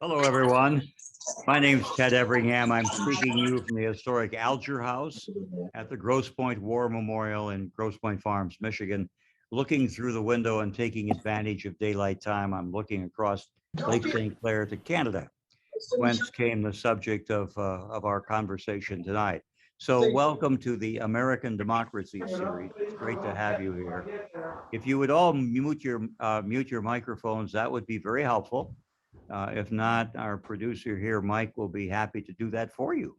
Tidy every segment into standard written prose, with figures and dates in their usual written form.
Hello, everyone. My name's Ted Everingham. I'm speaking to you from the historic Alger House at the Grosse Pointe War Memorial in Grosse Pointe Farms, Michigan. Looking through the window and taking advantage of daylight time, I'm looking across Lake St. Clair to Canada, whence came the subject of our conversation tonight. So welcome to the American Democracy Series. It's great to have you here. If you would all mute your microphones, that would be very helpful. If not, our producer here, Mike, will be happy to do that for you.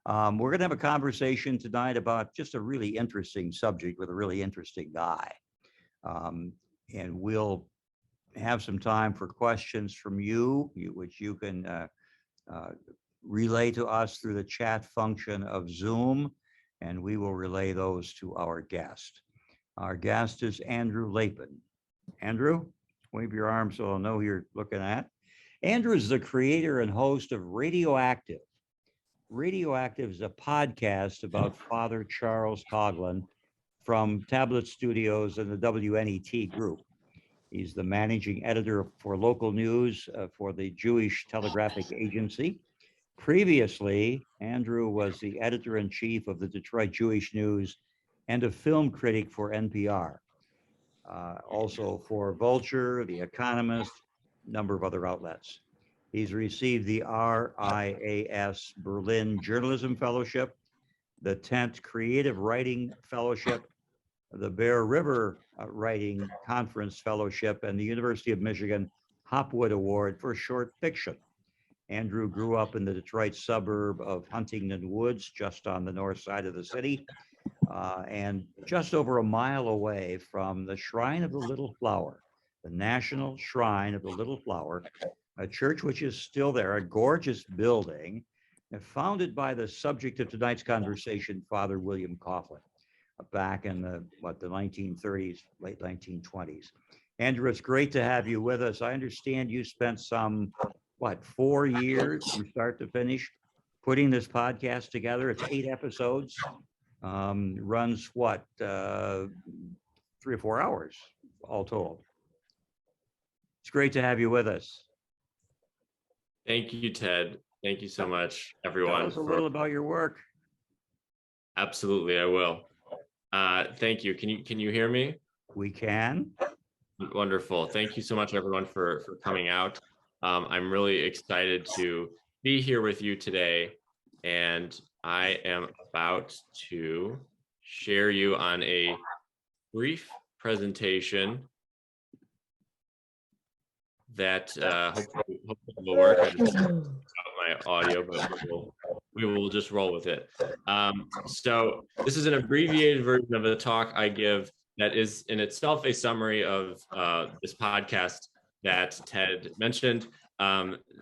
We're going to have a conversation tonight about just a really interesting subject with a really interesting guy. And we'll have some time for questions from you which you can relay to us through the chat function of Zoom, and we will relay those to our guest. Our guest is Andrew Lapin. Andrew, wave your arm so I'll know who you're looking at. Andrew is the creator and host of RADIOACTIVE. RADIOACTIVE is a podcast about Father Charles Coughlin from Tablet Studios and the WNET group. He's the managing editor for local news for the Jewish Telegraphic Agency. Previously, Andrew was the editor-in-chief of the Detroit Jewish News and a film critic for NPR. Also for Vulture, The Economist, number of other outlets. He's received the RIAS Berlin Journalism Fellowship, the Tent Creative Writing Fellowship, the Bear River Writing Conference Fellowship, and the University of Michigan Hopwood Award for short fiction. Andrew grew up in the Detroit suburb of Huntington Woods, just on the north side of the city, and just over a mile away from the Shrine of the Little Flower, the National Shrine of the Little Flower, a church which is still there, a gorgeous building, founded by the subject of tonight's conversation, Father William Coughlin, back in the 1930s, late 1920s. Andrew, it's great to have you with us. I understand you spent some, 4 years from start to finish putting this podcast together. It's 8 episodes, runs 3 or 4 hours, all told. It's great to have you with us. Thank you, Ted. Thank you so much, everyone. Tell us a little about your work. Absolutely, I will. Thank you. Can you hear me? We can. Wonderful. Thank you so much, everyone, for coming out. I'm really excited to be here with you today, and I am about to share you on a brief presentation that hopefully will work. I just got my audio, but we will just roll with it. So this is an abbreviated version of a talk I give that is in itself a summary of this podcast that Ted mentioned,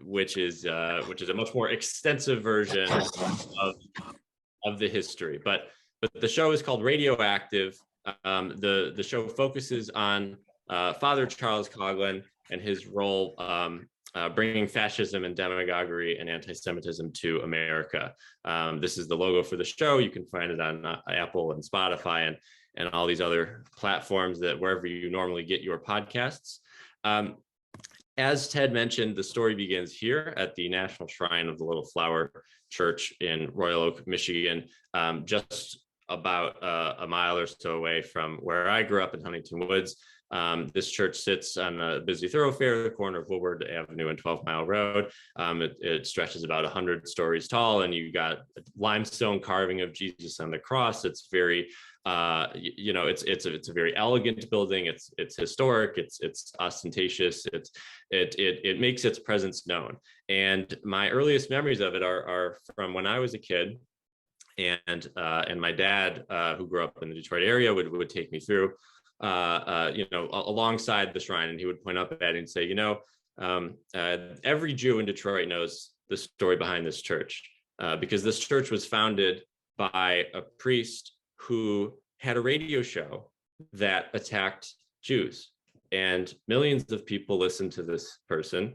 which is a much more extensive version of the history. But the show is called RADIOACTIVE. The show focuses on Father Charles Coughlin and his role bringing fascism and demagoguery and anti-Semitism to America. This is the logo for the show. You can find it on Apple and Spotify and all these other platforms that wherever you normally get your podcasts. As Ted mentioned, the story begins here at the National Shrine of the Little Flower Church in Royal Oak, Michigan, just about a mile or so away from where I grew up in Huntington Woods. This church sits on a busy thoroughfare, the corner of Woodward Avenue and 12 Mile Road. It stretches about 100 stories tall, and you got limestone carving of Jesus on the cross. It's very, it's a very elegant building. It's historic. It's ostentatious. It makes its presence known. And my earliest memories of it are from when I was a kid. And my dad, who grew up in the Detroit area, would take me through, alongside the shrine, and he would point up at it and say, every Jew in Detroit knows the story behind this church, because this church was founded by a priest who had a radio show that attacked Jews, and millions of people listened to this person,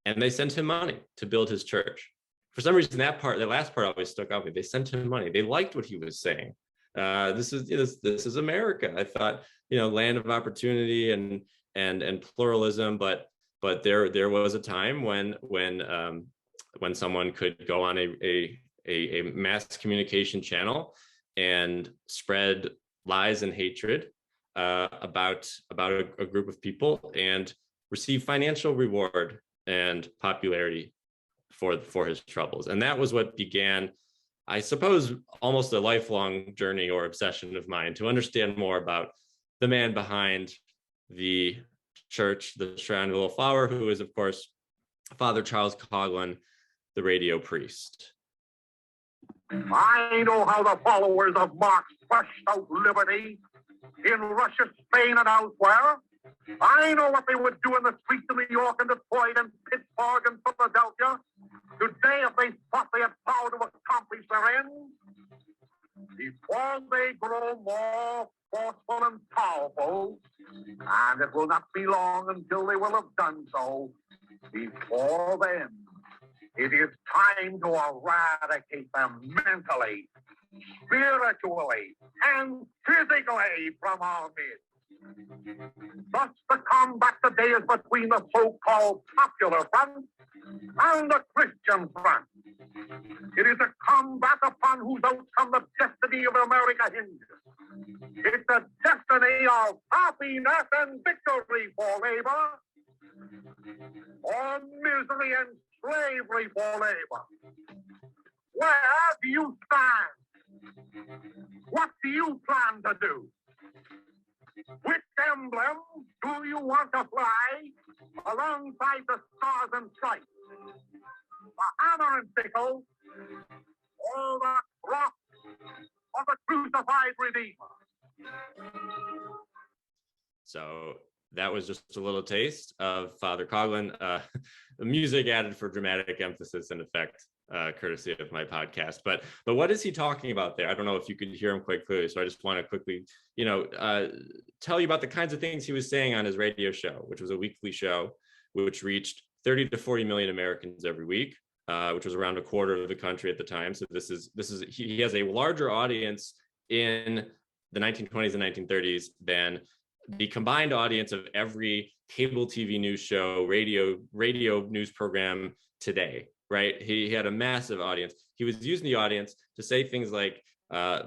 and they sent him money to build his church. For some reason, that last part always stuck out with me. They sent him money. They liked what he was saying. This is America. I thought, land of opportunity and pluralism, but but there was a time when someone could go on a mass communication channel and spread lies and hatred about a group of people and receive financial reward and popularity for his troubles. And that was what began, I suppose, almost a lifelong journey or obsession of mine, to understand more about the man behind the church, the Shrine of the Little Flower, who is, of course, Father Charles Coughlin, the radio priest. I know how the followers of Marx crushed out liberty in Russia, Spain, and elsewhere. I know what they would do in the streets of New York and Detroit and Pittsburgh and Philadelphia today if they thought they had power to accomplish their ends. Before they grow more forceful and powerful, and it will not be long until they will have done so, before then, it is time to eradicate them mentally, spiritually, and physically from our midst. Thus, the combat today is between the so-called popular front and the Christian front. It is a combat upon whose outcome the destiny of America hinges. It's a destiny of happiness and victory for labor, or misery and slavery for labor. Where do you stand? What do you plan to do? Which emblem do you want to fly alongside the stars and stripes? The hammer and sickle, or the cross of the crucified Redeemer? So that was just a little taste of Father Coughlin. The music added for dramatic emphasis and effect, courtesy of my podcast. But what is he talking about there? I don't know if you could hear him quite clearly. So I just want to quickly, tell you about the kinds of things he was saying on his radio show, which was a weekly show, which reached 30 to 40 million Americans every week, which was around a quarter of the country at the time. So he has a larger audience in the 1920s and 1930s than the combined audience of every cable TV news show, radio news program today, right? He had a massive audience. He was using the audience to say things like,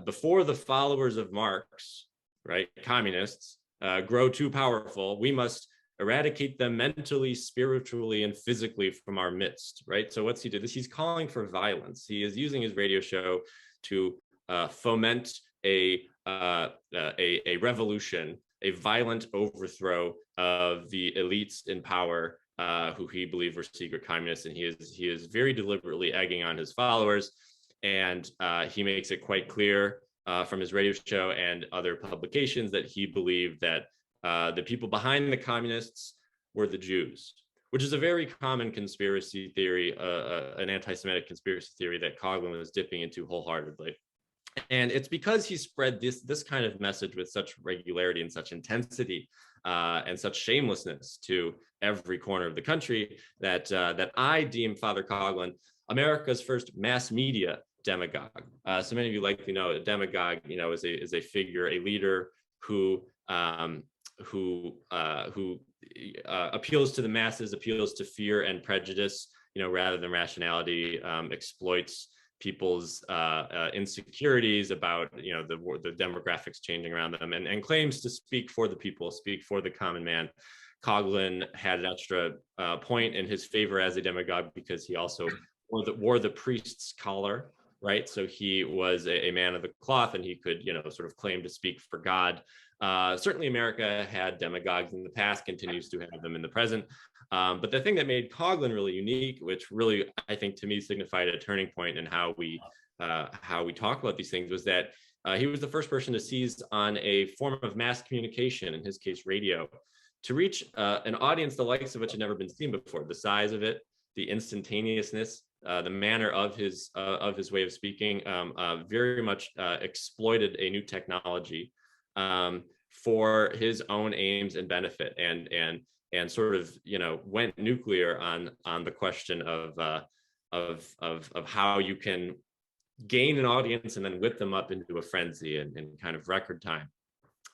before the followers of Marx, right, communists, grow too powerful, we must eradicate them mentally, spiritually, and physically from our midst, right? So what's he do? He's calling for violence. He is using his radio show to foment a revolution, a violent overthrow of the elites in power, who he believed were secret communists, and he is very deliberately egging on his followers, and he makes it quite clear from his radio show and other publications that he believed that the people behind the communists were the Jews, which is a very common conspiracy theory, an anti-Semitic conspiracy theory that Coughlin was dipping into wholeheartedly. And it's because he spread this kind of message with such regularity and such intensity and such shamelessness to every corner of the country that I deem Father Coughlin America's first mass media demagogue. So many of you likely know a demagogue, is a figure, a leader who appeals to the masses, appeals to fear and prejudice, rather than rationality, exploits people's insecurities about the demographics changing around them, and claims to speak for the people, speak for the common man. Coughlin had an extra point in his favor as a demagogue because he also wore the priest's collar, right? So he was a man of the cloth, and he could sort of claim to speak for God. Certainly America had demagogues in the past, continues to have them in the present. But the thing that made Coughlin really unique, which really, I think, to me signified a turning point in how we talk about these things, was that he was the first person to seize on a form of mass communication, in his case, radio, to reach an audience the likes of which had never been seen before. The size of it, the instantaneousness, the manner of his way of speaking, very much exploited a new technology for his own aims and benefit, and sort of went nuclear on the question of how you can gain an audience and then whip them up into a frenzy in kind of record time.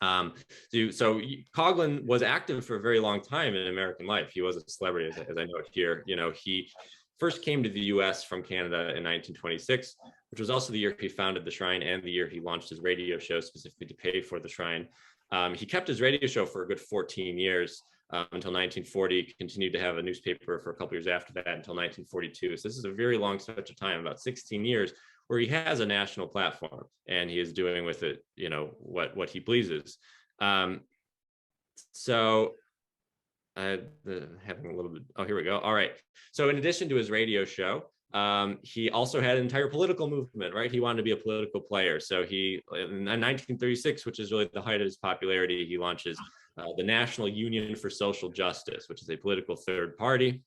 So Coughlin was active for a very long time in American life. He was a celebrity, as I know it here. He first came to the U.S. from Canada in 1926, which was also the year he founded the Shrine and the year he launched his radio show specifically to pay for the Shrine. He kept his radio show for a good 14 years until 1940, continued to have a newspaper for a couple years after that until 1942. So this is a very long stretch of time, about 16 years, where he has a national platform and he is doing with it, what he pleases. So having a little bit, oh, here we go. All right. So in addition to his radio show, he also had an entire political movement, right? He wanted to be a political player. So he, in 1936, which is really the height of his popularity, he launches the National Union for Social Justice, which is a political third party.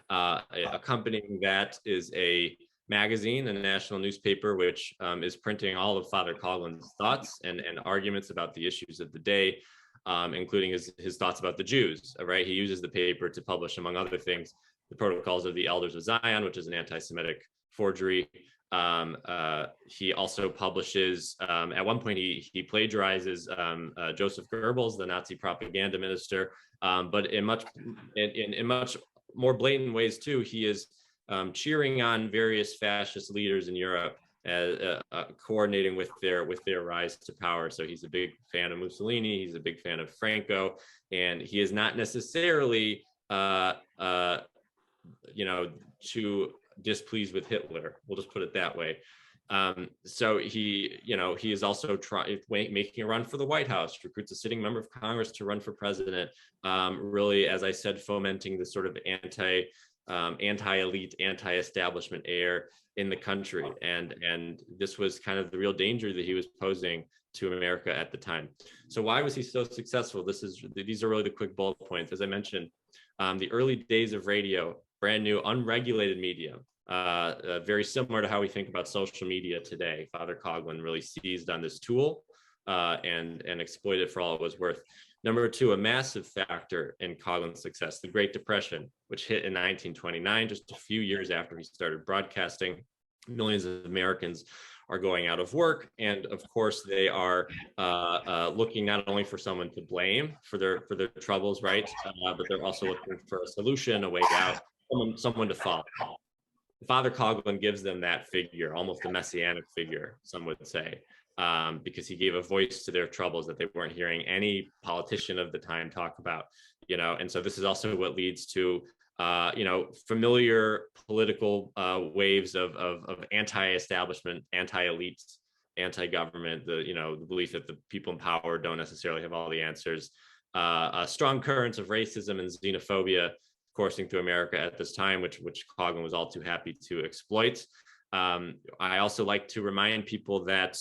Accompanying that is a magazine, a national newspaper, which is printing all of Father Coughlin's thoughts and arguments about the issues of the day, including his thoughts about the Jews, right? He uses the paper to publish, among other things, the Protocols of the Elders of Zion, which is an anti-Semitic forgery. He also publishes, at one point he plagiarizes Joseph Goebbels, the Nazi propaganda minister, but in much more blatant ways too. He is cheering on various fascist leaders in Europe, coordinating with their rise to power. So he's a big fan of Mussolini, he's a big fan of Franco, and he is not necessarily too displeased with Hitler. We'll just put it that way. So he is also making a run for the White House, recruits a sitting member of Congress to run for president. Really, as I said, fomenting this sort of anti-elite, anti-establishment air in the country. And this was kind of the real danger that he was posing to America at the time. So why was he so successful? These are really the quick bullet points. As I mentioned, the early days of radio, brand new, unregulated medium, very similar to how we think about social media today. Father Coughlin really seized on this tool and exploited it for all it was worth. Number two, a massive factor in Coughlin's success, the Great Depression, which hit in 1929, just a few years after he started broadcasting. Millions of Americans are going out of work, and of course they are looking not only for someone to blame for their troubles, right, but they're also looking for a solution, a way out, someone to follow. Father Coughlin gives them that figure, almost a messianic figure, some would say, because he gave a voice to their troubles that they weren't hearing any politician of the time talk about, and so this is also what leads to familiar political waves of anti-establishment, anti-elite, anti-government, the belief that the people in power don't necessarily have all the answers, strong currents of racism and xenophobia coursing through America at this time, which Coughlin was all too happy to exploit. I also like to remind people that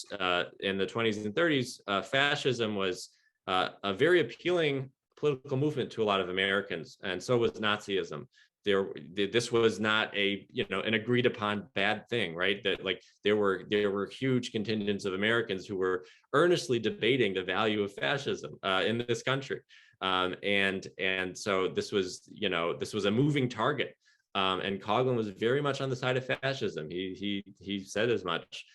in the 20s and 30s, fascism was a very appealing political movement to a lot of Americans, and so was Nazism. This was not an agreed upon bad thing, right? That there were huge contingents of Americans who were earnestly debating the value of fascism in this country, and so this was a moving target, and Coughlin was very much on the side of fascism. He said as much.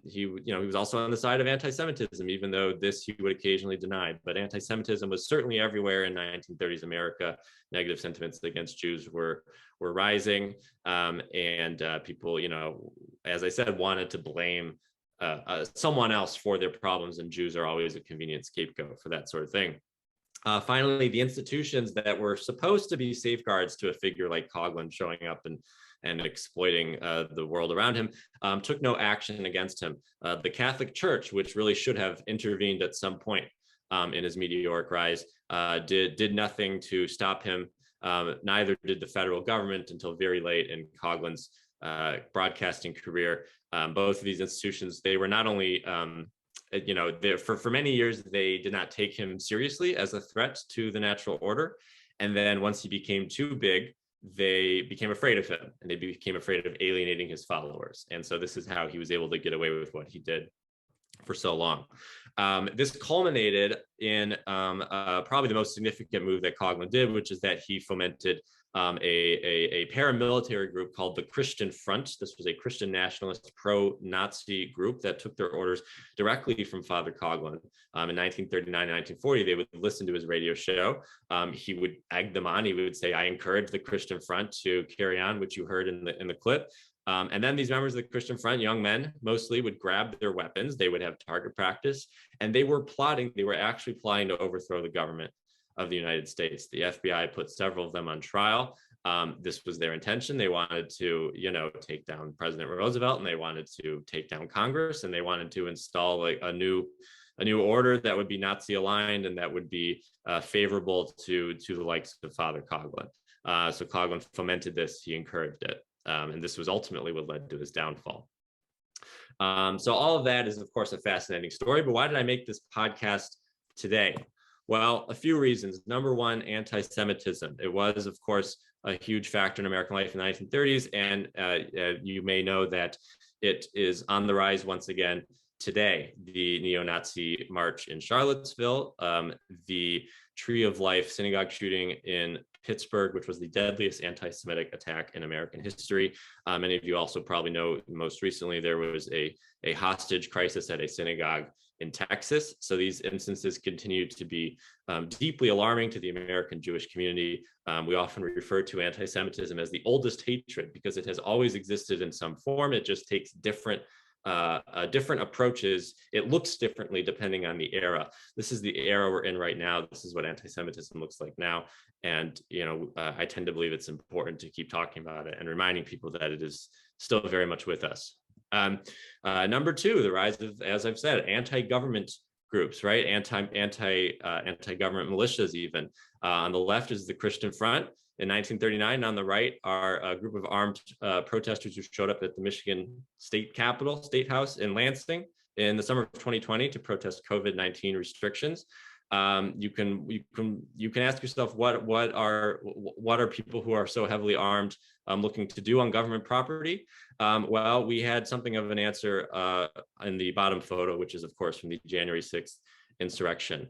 He was also on the side of anti-Semitism, even though this he would occasionally deny. But anti-Semitism was certainly everywhere in 1930s America. Negative sentiments against Jews were rising, and people, as I said, wanted to blame someone else for their problems, and Jews are always a convenient scapegoat for that sort of thing. Finally, the institutions that were supposed to be safeguards to a figure like Coughlin showing up and exploiting the world around him, took no action against him. The Catholic Church, which really should have intervened at some point in his meteoric rise, did nothing to stop him. Neither did the federal government until very late in Coughlin's broadcasting career. Both of these institutions, they were not only for many years, they did not take him seriously as a threat to the natural order. And then once he became too big, they became afraid of him, and they became afraid of alienating his followers. And so this is how he was able to get away with what he did for so long. This culminated in probably the most significant move that Coughlin did, which is that he fomented a paramilitary group called the Christian Front. This was a Christian nationalist pro-Nazi group that took their orders directly from Father Coughlin. In 1939 and 1940, they would listen to his radio show. He would egg them on. He would say, "I encourage the Christian Front to carry on," which you heard in the clip. And then these members of the Christian Front, young men mostly, would grab their weapons. They would have target practice, and they were actually plotting to overthrow the government of the United States. The FBI put several of them on trial. This was their intention. They wanted to, take down President Roosevelt, and they wanted to take down Congress, and they wanted to install like a new order that would be Nazi aligned and that would be favorable to the likes of Father Coughlin. So Coughlin fomented this. He encouraged it. And this was ultimately what led to his downfall. So all of that is, of course, a fascinating story. But why did I make this podcast today? Well, a few reasons. Number one, anti-Semitism. It was, of course, a huge factor in American life in the 1930s. And you may know that it is on the rise once again today. The neo-Nazi march in Charlottesville, the Tree of Life synagogue shooting in Pittsburgh, which was the deadliest anti-Semitic attack in American history. Many of you also probably know most recently there was a hostage crisis at a synagogue in Texas. So these instances continue to be deeply alarming to the American Jewish community. We often refer to anti-Semitism as the oldest hatred because it has always existed in some form. It just takes different approaches. It looks differently depending on the era. This is the era we're in right now. This is what anti-Semitism looks like now. And, I tend to believe it's important to keep talking about it and reminding people that it is still very much with us. Number two, the rise of, as I've said, anti-government groups, right? Anti-government militias even. On the left is the Christian Front. In 1939, on the right are a group of armed protesters who showed up at the Michigan State Capitol, State House in Lansing in the summer of 2020 to protest COVID-19 restrictions. You can ask yourself what are people who are so heavily armed looking to do on government property? Well, we had something of an answer in the bottom photo, which is of course from the January 6th insurrection.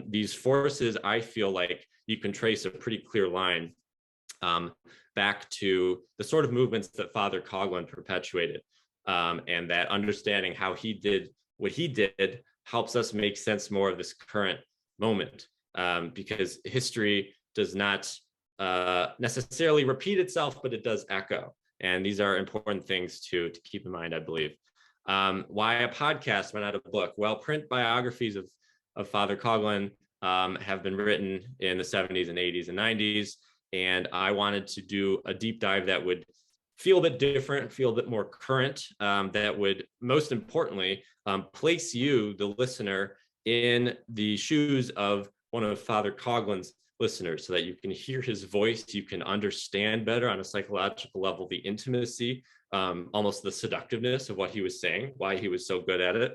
These forces, I feel like you can trace a pretty clear line back to the sort of movements that Father Coughlin perpetuated, and that understanding how he did what he did helps us make sense more of this current moment, because history does not necessarily repeat itself, but it does echo. And these are important things to keep in mind, I believe. Why a podcast, why not a book? Well, print biographies of Father Coughlin have been written in the 70s and 80s and 90s. And I wanted to do a deep dive that would feel a bit different, feel a bit more current, that would most importantly place you, the listener, in the shoes of one of Father Coughlin's listeners so that you can hear his voice, you can understand better on a psychological level the intimacy, almost the seductiveness of what he was saying, why he was so good at it.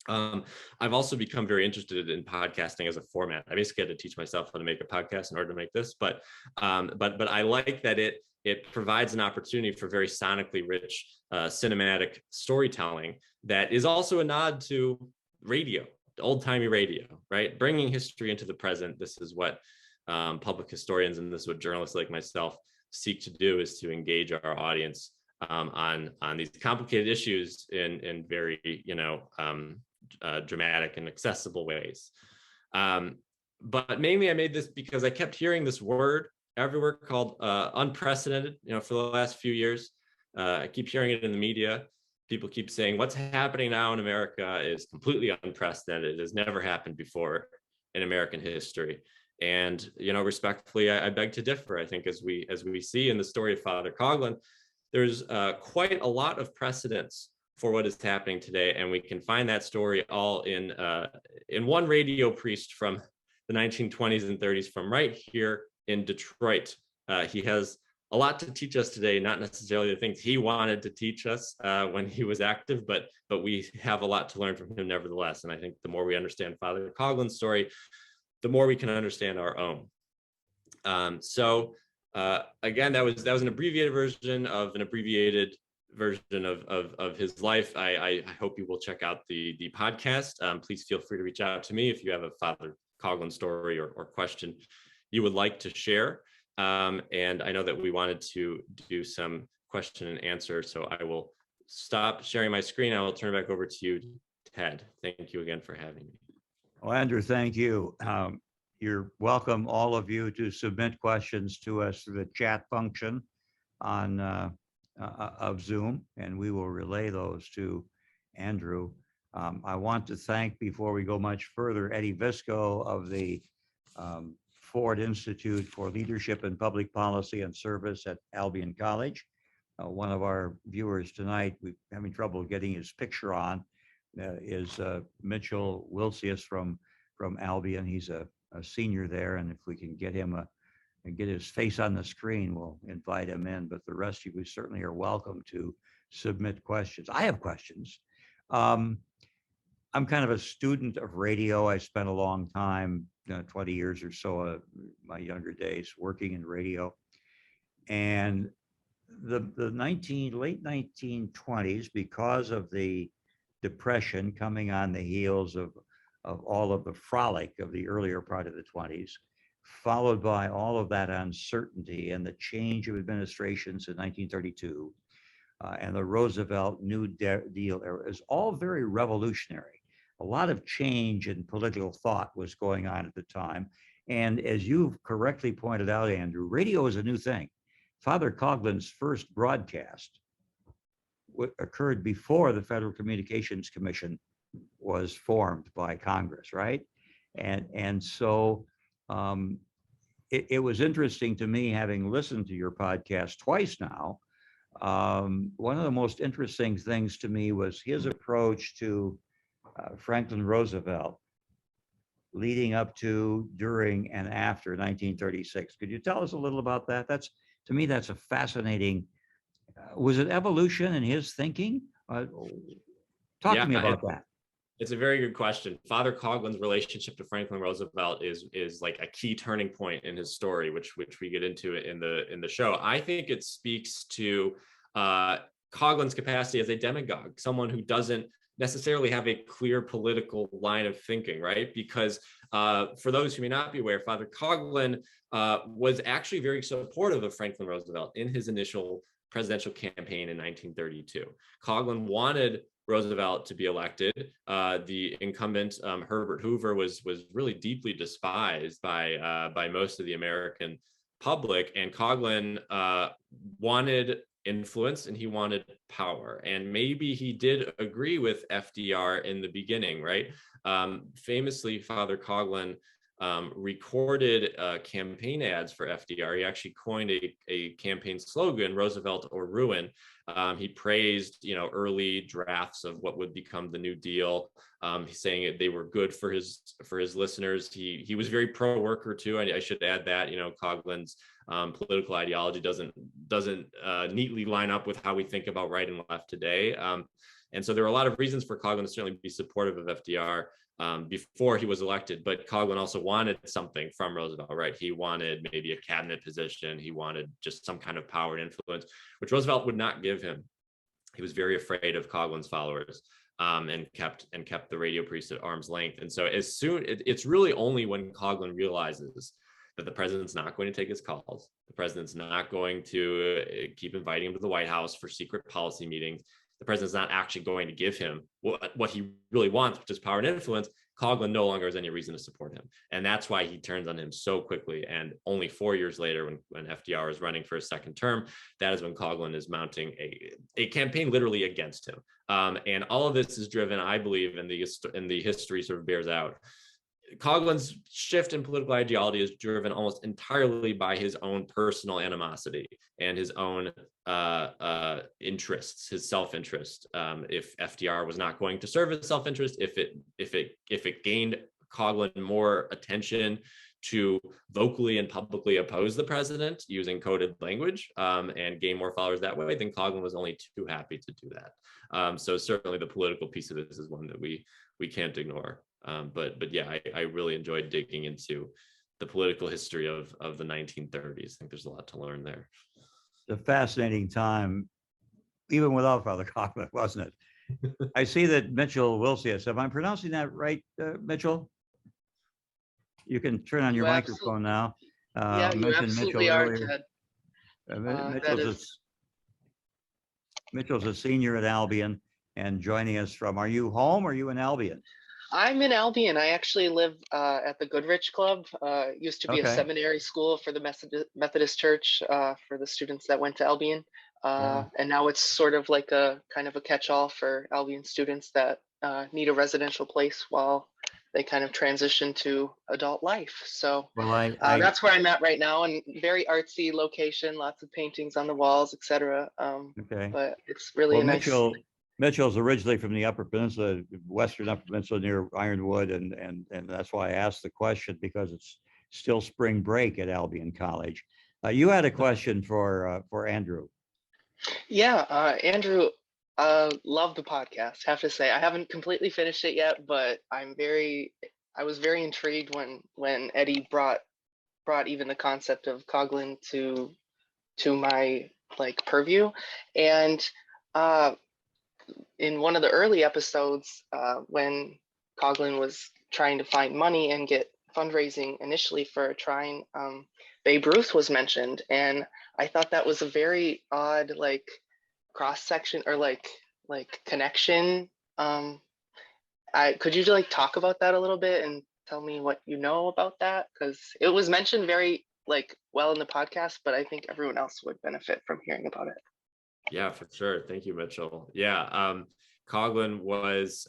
I've also become very interested in podcasting as a format. I basically had to teach myself how to make a podcast in order to make this, but I like that it provides an opportunity for very sonically rich cinematic storytelling that is also a nod to radio, old-timey radio, right? Bringing history into the present. This is what public historians and this is what journalists like myself seek to do, is to engage our audience on these complicated issues in very dramatic and accessible ways. But mainly I made this because I kept hearing this word everywhere called unprecedented, for the last few years. I keep hearing it in the media. People keep saying what's happening now in America is completely unprecedented. It has never happened before in American history. And, respectfully, I beg to differ. I think as we see in the story of Father Coughlin, there's quite a lot of precedence for what is happening today. And we can find that story all in one radio priest from the 1920s and 30s from right here in Detroit. He has a lot to teach us today, not necessarily the things he wanted to teach us when he was active, but we have a lot to learn from him nevertheless. And I think the more we understand Father Coughlin's story, the more we can understand our own. Again, that was an abbreviated version of an abbreviated version of his life. I hope you will check out the podcast. Please feel free to reach out to me if you have a Father Coughlin story or question you would like to share. And I know that we wanted to do some question and answer, so I will stop sharing my screen. I will turn it back over to you, Ted. Thank you again for having me. Well, Andrew, thank you. You're welcome, all of you, to submit questions to us through the chat function on of Zoom, and we will relay those to Andrew. I want to thank, before we go much further, Eddie Visco of the Ford Institute for Leadership in Public Policy and Service at Albion College. One of our viewers tonight, we're having trouble getting his picture on, is Mitchell Wilsius from Albion. He's a senior there, and if we can get him and get his face on the screen, we'll invite him in. But the rest of you certainly are welcome to submit questions. I have questions. I'm kind of a student of radio. I spent a long time, 20 years or so of my younger days working in radio. And the late 1920s, because of the Depression coming on the heels of all of the frolic of the earlier part of the 20s, followed by all of that uncertainty and the change of administrations in 1932 and the Roosevelt New Deal era, is all very revolutionary. A lot of change in political thought was going on at the time. And as you've correctly pointed out, Andrew, radio is a new thing. Father Coughlin's first broadcast occurred before the Federal Communications Commission was formed by Congress, right? And so it was interesting to me, having listened to your podcast twice now. One of the most interesting things to me was his approach to Franklin Roosevelt leading up to, during, and after 1936. Could you tell us a little about that? To me, that's a fascinating, was it evolution in his thinking? Talk to me about that. It's a very good question. Father Coughlin's relationship to Franklin Roosevelt is like a key turning point in his story, which we get into in the show. I think it speaks to Coughlin's capacity as a demagogue, someone who doesn't necessarily have a clear political line of thinking, right? Because for those who may not be aware, Father Coughlin was actually very supportive of Franklin Roosevelt in his initial presidential campaign in 1932. Coughlin wanted Roosevelt to be elected. The incumbent, Herbert Hoover, was really deeply despised by most of the American public, and Coughlin wanted influence and he wanted power. And maybe he did agree with FDR in the beginning, right? Famously, Father Coughlin recorded campaign ads for FDR. He actually coined a campaign slogan, "Roosevelt or Ruin." He praised, early drafts of what would become the New Deal. He's saying they were good for his listeners. He was very pro-worker too. I should add that, Coughlin's political ideology doesn't neatly line up with how we think about right and left today. And so there are a lot of reasons for Coughlin to certainly be supportive of FDR before he was elected, but Coughlin also wanted something from Roosevelt, right? He wanted maybe a cabinet position. He wanted just some kind of power and influence, which Roosevelt would not give him. He was very afraid of Coughlin's followers and kept the radio priest at arm's length. And so it's really only when Coughlin realizes that the president's not going to take his calls, the president's not going to keep inviting him to the White House for secret policy meetings, the president's not actually going to give him what he really wants, which is power and influence, Coughlin no longer has any reason to support him. And that's why he turns on him so quickly. And only 4 years later, when FDR is running for a second term, that is when Coughlin is mounting a campaign literally against him. And all of this is driven, I believe, and the history sort of bears out. Coughlin's shift in political ideology is driven almost entirely by his own personal animosity and his own interests, his self-interest. If FDR was not going to serve his self-interest, if it gained Coughlin more attention to vocally and publicly oppose the president using coded language and gain more followers that way, then Coughlin was only too happy to do that. So certainly the political piece of this is one that we can't ignore. But yeah, I really enjoyed digging into the political history of the 1930s. I think there's a lot to learn there. It's a fascinating time. even without Father Coughlin, wasn't it? I see that Mitchell Wilsius. Am I pronouncing that right, Mitchell? You can turn on your microphone now. Yeah, you Mentioned absolutely Mitchell are, earlier. Ted. Mitchell's a senior at Albion and joining us from, are you home or are you in Albion? I'm in Albion. I actually live at the Goodrich Club. Used to be a Okay. seminary school for the Methodist Church for the students that went to Albion. And now it's sort of like a kind of a catch-all for Albion students that need a residential place while they kind of transition to adult life. So Well, that's where I'm at right now, and very artsy location, lots of paintings on the walls, etc. okay. But it's really Well, a nice. Mitchell's originally from the Upper Peninsula, Western Upper Peninsula near Ironwood, and that's why I asked the question, because it's still spring break at Albion College. You had a question for Andrew. Yeah, Andrew, love the podcast. Have to say, I haven't completely finished it yet, but I was very intrigued when Eddie brought even the concept of Coughlin to my like purview, and in one of the early episodes, when Coughlin was trying to find money and get fundraising initially for a shrine, Babe Ruth was mentioned, and I thought that was a very odd like cross section or like connection. Could you like talk about that a little bit and tell me what you know about that, because it was mentioned very like well in the podcast, but I think everyone else would benefit from hearing about it. Yeah, for sure. Thank you, Mitchell. Yeah, Coughlin was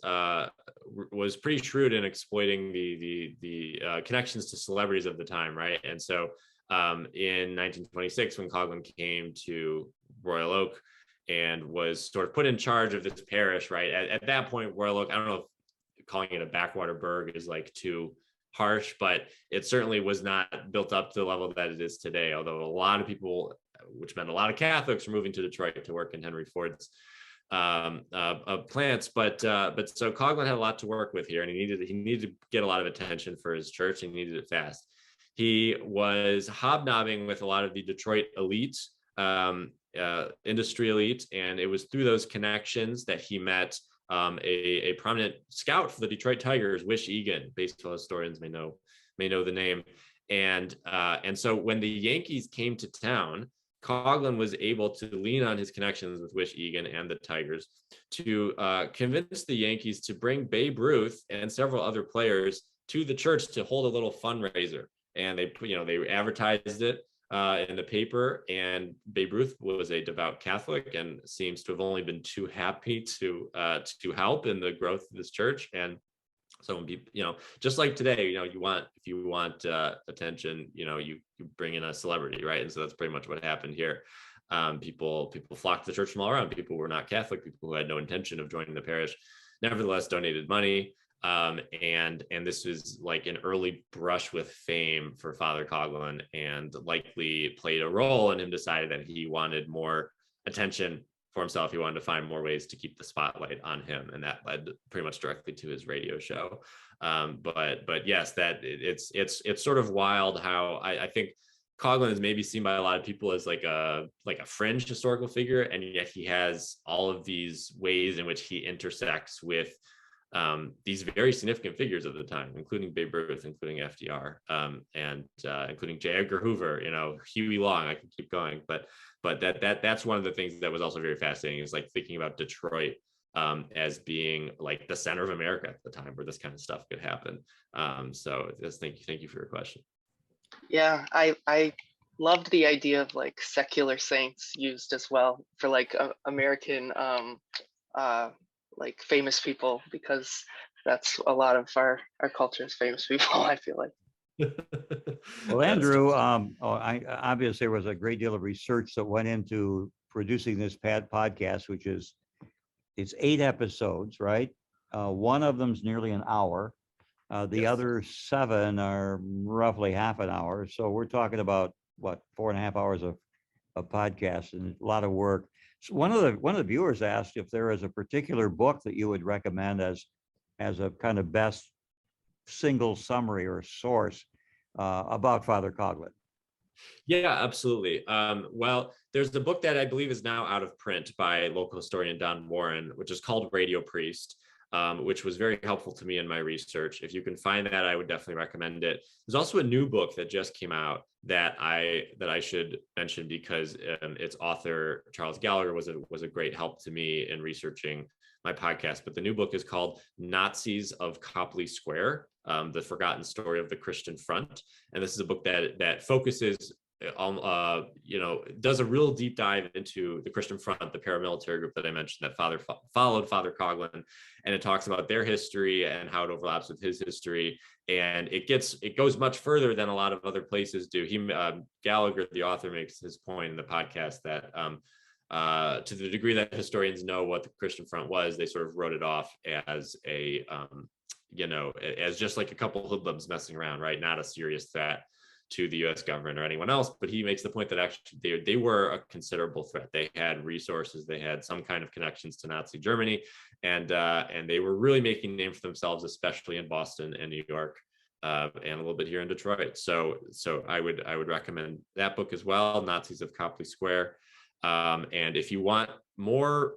pretty shrewd in exploiting the connections to celebrities of the time, right? And so in 1926, when Coughlin came to Royal Oak and was sort of put in charge of this parish, right? At that point, Royal Oak, I don't know if calling it a backwater burg is like too harsh, but it certainly was not built up to the level that it is today. Although a lot of people, which meant a lot of Catholics, were moving to Detroit to work in Henry Ford's plants. But so Coughlin had a lot to work with here, and he needed to get a lot of attention for his church, and he needed it fast. He was hobnobbing with a lot of the Detroit elite, industry elite, and it was through those connections that he met a prominent scout for the Detroit Tigers, Wish Egan. Baseball historians may know the name. And so when the Yankees came to town, Coughlin was able to lean on his connections with Wish Egan and the Tigers to convince the Yankees to bring Babe Ruth and several other players to the church to hold a little fundraiser. And they advertised it in the paper, and Babe Ruth was a devout Catholic and seems to have only been too happy to help in the growth of this church. And so when people, just like today, if you want attention, you bring in a celebrity, right? And so that's pretty much what happened here. People flocked to the church from all around. People who were not Catholic, people who had no intention of joining the parish, nevertheless donated money. And this was like an early brush with fame for Father Coughlin, and likely played a role in him deciding that he wanted more attention for himself. He wanted to find more ways to keep the spotlight on him, and that led pretty much directly to his radio show. But yes, that it's sort of wild how I think Coughlin is maybe seen by a lot of people as like a fringe historical figure, and yet he has all of these ways in which he intersects with these very significant figures of the time, including Babe Ruth, including FDR, and including J. Edgar Hoover, Huey Long. I can keep going, but that's one of the things that was also very fascinating, is like thinking about Detroit as being like the center of America at the time where this kind of stuff could happen. So just thank you for your question. Yeah, I loved the idea of like secular saints used as well for like American like famous people, because that's a lot of our culture's famous people, I feel like. Well, Andrew, obviously there was a great deal of research that went into producing this podcast, which it's 8 episodes, right? One of them's nearly an hour. The Yes. other 7 are roughly half an hour. So we're talking about 4.5 hours of podcast, and a lot of work. So one of the viewers asked if there is a particular book that you would recommend as a kind of best single summary or source about Father Coughlin. Yeah, absolutely. Well, there's the book that I believe is now out of print by local historian Don Warren, which is called Radio Priest, which was very helpful to me in my research. If you can find that, I would definitely recommend it. There's also a new book that just came out that I should mention because its author Charles Gallagher was a great help to me in researching my podcast. But the new book is called Nazis of Copley Square: The Forgotten Story of the Christian Front. And this is a book that focuses does a real deep dive into the Christian Front, the paramilitary group that I mentioned that followed Father Coughlin, and it talks about their history and how it overlaps with his history. And it goes much further than a lot of other places do. Gallagher, the author, makes his point in the podcast that to the degree that historians know what the Christian Front was, they sort of wrote it off as as just like a couple hoodlums messing around, right? Not a serious threat to the U.S. government or anyone else. But he makes the point that actually they were a considerable threat. They had resources, they had some kind of connections to Nazi Germany, and they were really making a name for themselves, especially in Boston and New York, and a little bit here in Detroit. So I would recommend that book as well, Nazis of Copley Square. And if you want more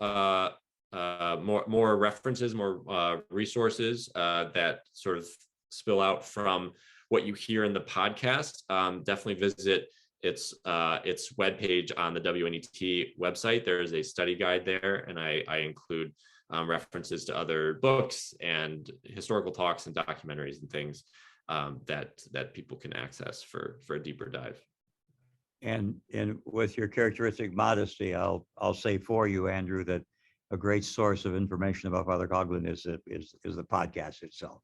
references, more resources that sort of spill out from what you hear in the podcast, definitely visit its webpage on the WNET website. There is a study guide there, and I include references to other books and historical talks and documentaries and things that people can access for a deeper dive. And with your characteristic modesty, I'll say for you, Andrew, that a great source of information about Father Coughlin is the podcast itself.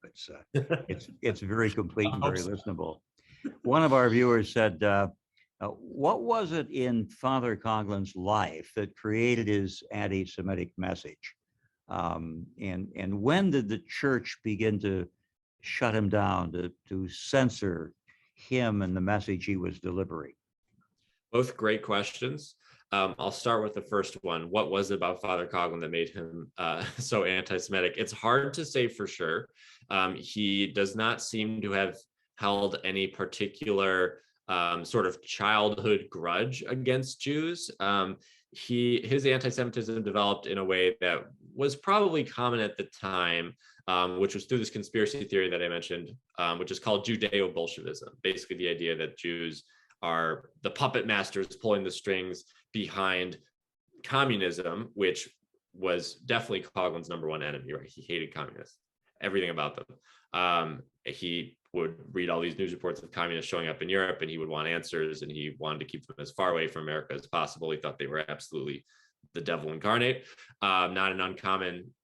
It's very complete and very listenable. One of our viewers said, "What was it in Father Coughlin's life that created his anti-Semitic message? And when did the church begin to shut him down, to censor him and the message he was delivering?" Both great questions. I'll start with the first one. What was it about Father Coughlin that made him so anti-Semitic? It's hard to say for sure. He does not seem to have held any particular sort of childhood grudge against Jews. His anti-Semitism developed in a way that was probably common at the time, which was through this conspiracy theory that I mentioned, which is called Judeo-Bolshevism. Basically, the idea that Jews are the puppet masters pulling the strings behind communism, which was definitely Coughlin's number one enemy, right? He hated communists, everything about them. He would read all these news reports of communists showing up in Europe, and he would want answers, and he wanted to keep them as far away from America as possible. He thought they were absolutely the devil incarnate. Not an uncommon,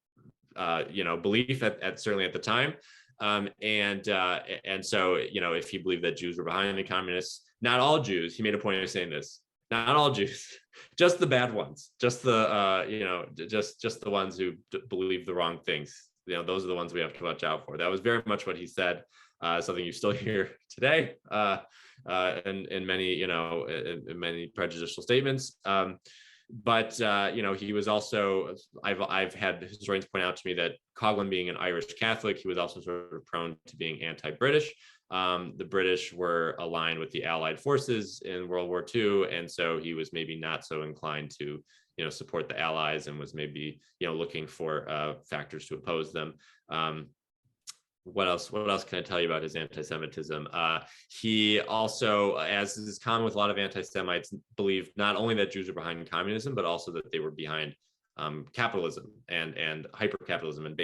belief at certainly at the time. And so, if he believed that Jews were behind the communists, not all Jews, he made a point of saying this, not all Jews, just the bad ones, just the, just the ones who believe the wrong things. Those are the ones we have to watch out for. That was very much what he said, something you still hear today in many, in many prejudicial statements. But he was also, I've had historians point out to me that Coughlin, being an Irish Catholic, he was also sort of prone to being anti-British. The British were aligned with the Allied forces in World War II, and so he was maybe not so inclined to support the Allies, and was maybe looking for factors to oppose them. What else can I tell you about his anti-Semitism? He also, as is common with a lot of anti-Semites, believed not only that Jews were behind communism, but also that they were behind capitalism and hyper-capitalism and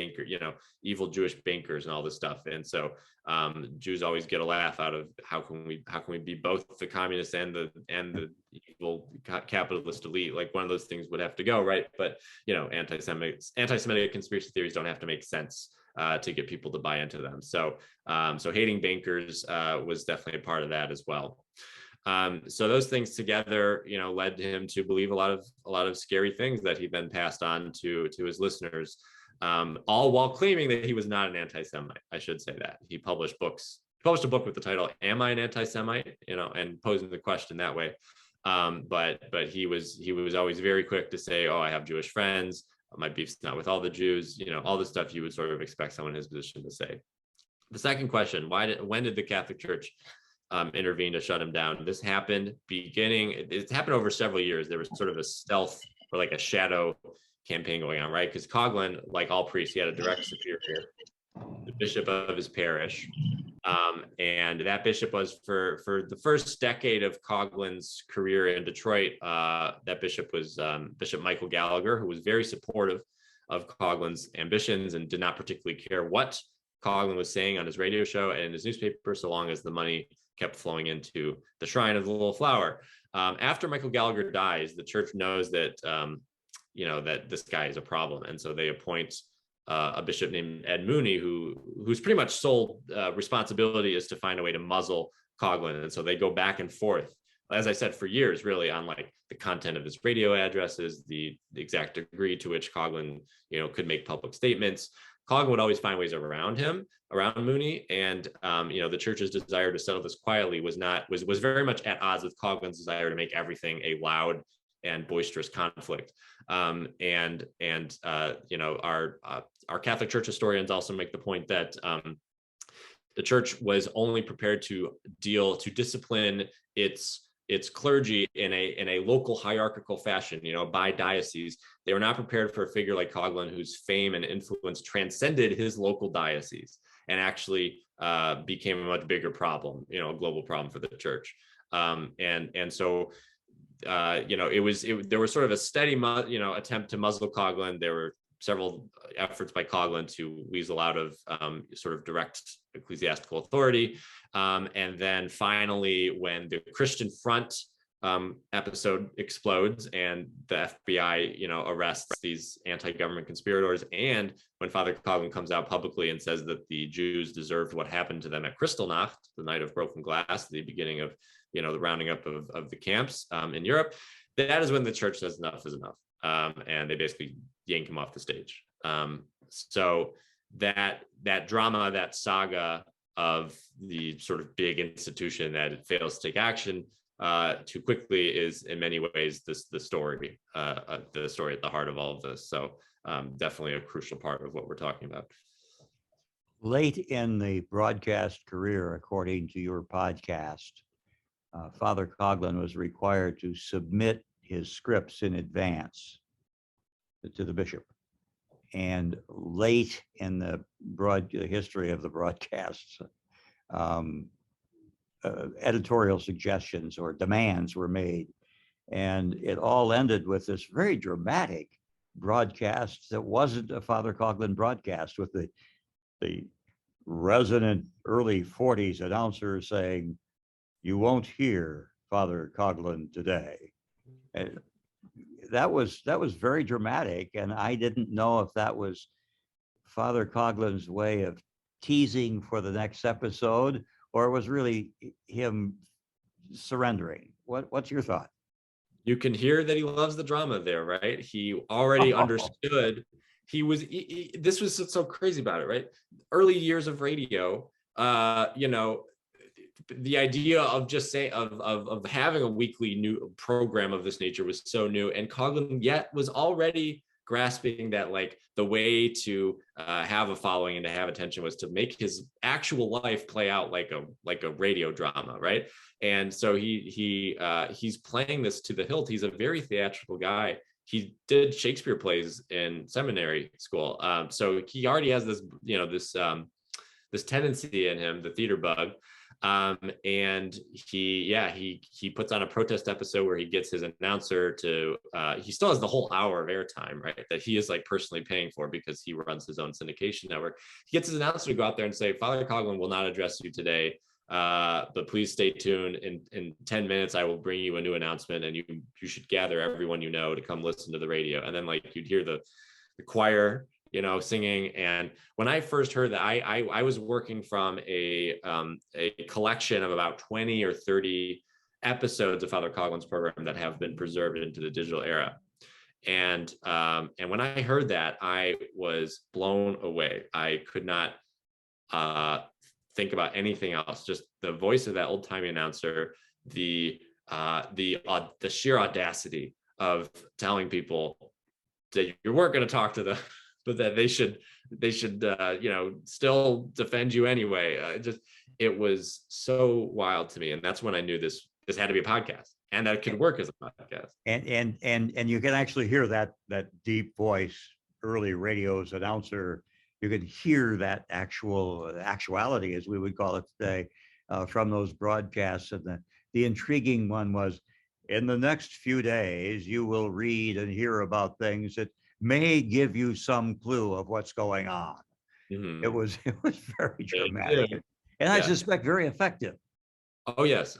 evil Jewish bankers and all this stuff. And so Jews always get a laugh out of how can we be both the communists and the evil capitalist elite? Like, one of those things would have to go, right? But anti-Semitic conspiracy theories don't have to make sense to get people to buy into them. So hating bankers was definitely a part of that as well. So those things together, led him to believe a lot of scary things that he then passed on to his listeners, all while claiming that he was not an anti-Semite. I should say that he published a book with the title "Am I an Anti-Semite?" And posing the question that way. But he was always very quick to say, "Oh, I have Jewish friends. My beef's not with all the Jews," all the stuff you would sort of expect someone in his position to say. The second question, when did the Catholic Church intervened to shut him down. This happened it happened over several years. There was sort of a stealth or like a shadow campaign going on, right? Because Coughlin, like all priests, he had a direct superior, the bishop of his parish. And that bishop was for the first decade of Coughlin's career in Detroit. That bishop was Bishop Michael Gallagher, who was very supportive of Coughlin's ambitions and did not particularly care what Coughlin was saying on his radio show and his newspaper, so long as the money kept flowing into the shrine of the Little Flower. After Michael Gallagher dies, the church knows that that this guy is a problem, and so they appoint a bishop named Ed Mooney, whose pretty much sole responsibility is to find a way to muzzle Coughlin. And so they go back and forth, as I said, for years, really, on like the content of his radio addresses, the exact degree to which Coughlin, could make public statements. Coughlin would always find ways around Mooney, and the church's desire to settle this quietly was very much at odds with Coughlin's desire to make everything a loud and boisterous conflict. Our Catholic Church historians also make the point that the church was only prepared to discipline its clergy in a local hierarchical fashion, by diocese. They were not prepared for a figure like Coughlin, whose fame and influence transcended his local diocese and actually became a much bigger problem, a global problem for the church. So there was sort of a steady, attempt to muzzle Coughlin. There were several efforts by Coughlin to weasel out of sort of direct ecclesiastical authority. And then finally, when the Christian Front episode explodes and the FBI, arrests these anti-government conspirators, and when Father Coughlin comes out publicly and says that the Jews deserved what happened to them at Kristallnacht, the night of broken glass, the beginning of the rounding up of the camps in Europe, that is when the church says enough is enough. And they basically yank him off the stage. So that drama, that saga of the sort of big institution that it fails to take action too quickly is in many ways the story at the heart of all of this. So definitely a crucial part of what we're talking about. Late in the broadcast career, according to your podcast, Father Coughlin was required to submit his scripts in advance to the bishop. And late in the history of the broadcasts, editorial suggestions or demands were made. And it all ended with this very dramatic broadcast that wasn't a Father Coughlin broadcast, with the resonant early 40s announcer saying, "You won't hear Father Coughlin today." And that was very dramatic, and I didn't know if that was Father Coughlin's way of teasing for the next episode, or it was really him surrendering. What's your thought? You can hear that he loves the drama there, right? He already understood. This was so crazy about it, right? Early years of radio, the idea of just saying of having a weekly new program of this nature was so new, and Coughlin yet was already grasping that like the way to have a following and to have attention was to make his actual life play out like a radio drama, right? And so he's playing this to the hilt. He's a very theatrical guy. He did Shakespeare plays in seminary school, so he already has this this tendency in him, the theater bug. And he puts on a protest episode where he gets his announcer to he still has the whole hour of airtime, right, that he is like personally paying for because he runs his own syndication network. He gets his announcer to go out there and say, "Father Coughlin will not address you today, but please stay tuned. In 10 minutes I will bring you a new announcement, and you should gather everyone you know to come listen to the radio." And then like you'd hear the choir singing. And when I first heard that, I was working from a collection of about 20 or 30 episodes of Father Coughlin's program that have been preserved into the digital era. And when I heard that, I was blown away. I could not think about anything else. Just the voice of that old-timey announcer, the sheer audacity of telling people that you weren't going to talk to them, but that they should still defend you anyway. it was so wild to me. And that's when I knew this had to be a podcast, and that it could work as a podcast. And you can actually hear that deep voice, early radio's announcer. You can hear that actuality, as we would call it today, from those broadcasts. And the intriguing one was, in the next few days, you will read and hear about things that may give you some clue of what's going on. Mhm. It was very dramatic, and I suspect very effective. Oh yes.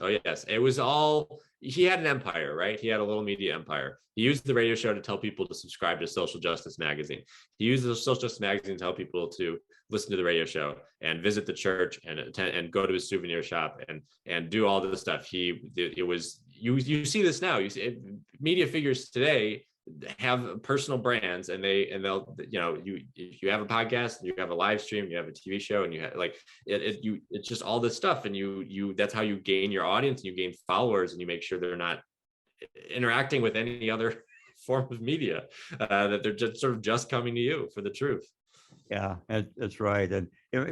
It was all, he had an empire, right? He had a little media empire. He used the radio show to tell people to subscribe to Social Justice Magazine. He used the Social Justice Magazine to tell people to listen to the radio show and visit the church and attend and go to his souvenir shop and do all this stuff. It was, you see this now. You see media figures today have personal brands, and they'll, you know, if you have a podcast, you have a live stream, you have a TV show, and you have like it's just all this stuff, and you that's how you gain your audience, and you gain followers, and you make sure they're not interacting with any other form of media, that they're just sort of just coming to you for the truth. Yeah, that's right. And